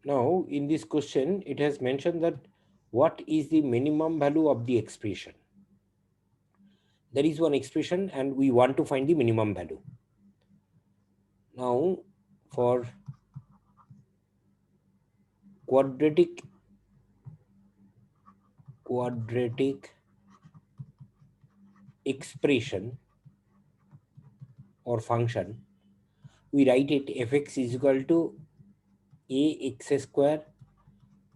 Now, in this question, it has mentioned that what is the minimum value of the expression. There is one expression and we want to find the minimum value. Now, for quadratic expression or function, we write it fx is equal to ax square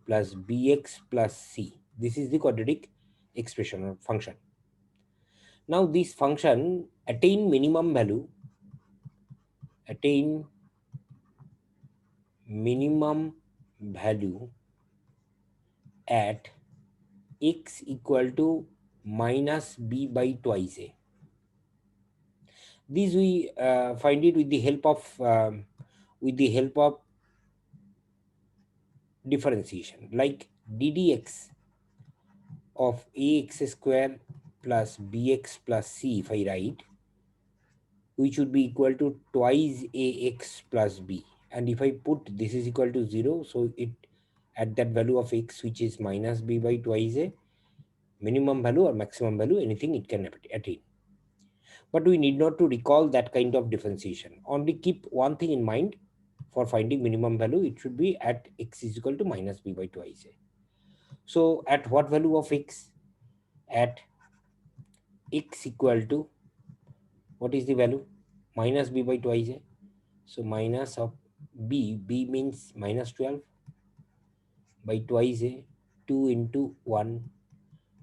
plus bx plus c. This is the quadratic expression or function. Now this function attain minimum value at x equal to minus b by twice a. These we find it with the help of differentiation, like ddx of ax square plus bx plus c, if I write, which would be equal to twice ax plus b. And if I put this is equal to 0, so it at that value of x, which is minus b by twice a, minimum value or maximum value, anything it can attain. But we need not to recall that kind of differentiation. Only keep one thing in mind: for finding minimum value, it should be at x is equal to minus b by twice a. So at what value of x? At x equal to, what is the value? Minus b by twice a. So minus of b means minus 12 by twice a, 2 into 1,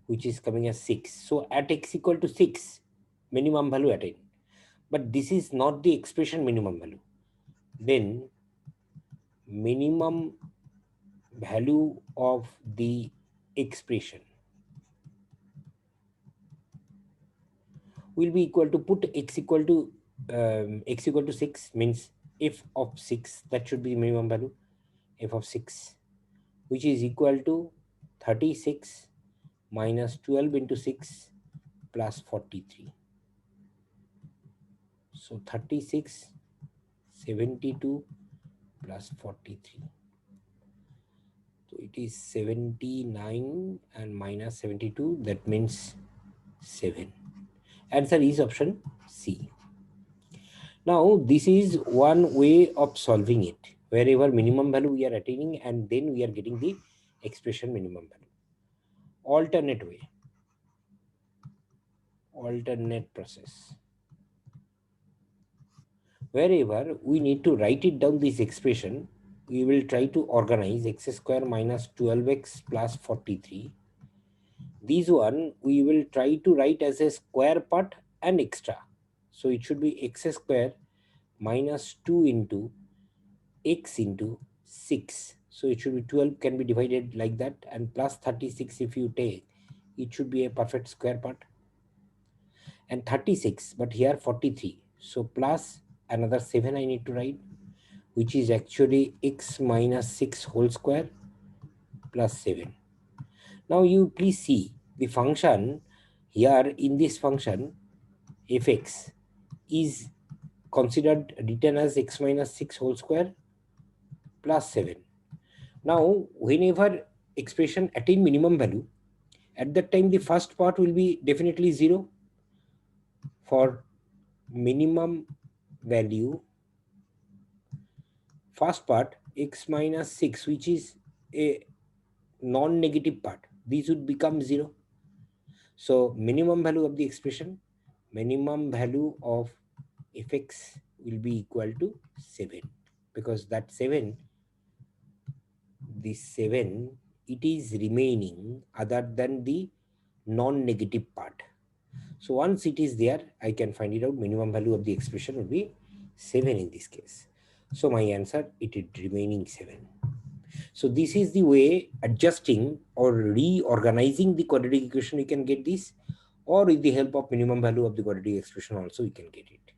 which is coming as 6. So at x equal to 6, minimum value attained. But this is not the expression minimum value. Then minimum value of the expression will be equal to, put x equal to 6, means f of 6, that should be minimum value, f of 6, which is equal to 36 minus 12 into 6 plus 43. So 36, 72 plus 43. So it is 79 and minus 72, that means 7. Answer is option C. Now this is one way of solving it, wherever minimum value we are attaining and then we are getting the expression minimum value. Alternate way, alternate process, wherever we need to write it down, this expression, we will try to organize x square minus 12x plus 43. This one we will try to write as a square part and extra. So it should be x square minus 2 into x into 6. So it should be 12 can be divided like that, and plus 36 if you take, it should be a perfect square part. And 36, but here 43. So plus another 7 I need to write, which is actually x minus 6 whole square plus 7. Now you please see the function here. In this function, fx is considered written as x minus 6 whole square plus 7. Now whenever expression attain minimum value, at that time the first part will be definitely 0. For minimum value, first part x minus 6, which is a non-negative part, these would become 0. So minimum value of the expression, minimum value of fx will be equal to 7, because that 7, this 7, it is remaining other than the non-negative part. So once it is there, I can find it out. Minimum value of the expression will be 7 in this case. So my answer, it is remaining 7. So this is the way adjusting or reorganizing the quadratic equation we can get this, or with the help of minimum value of the quadratic expression also we can get it.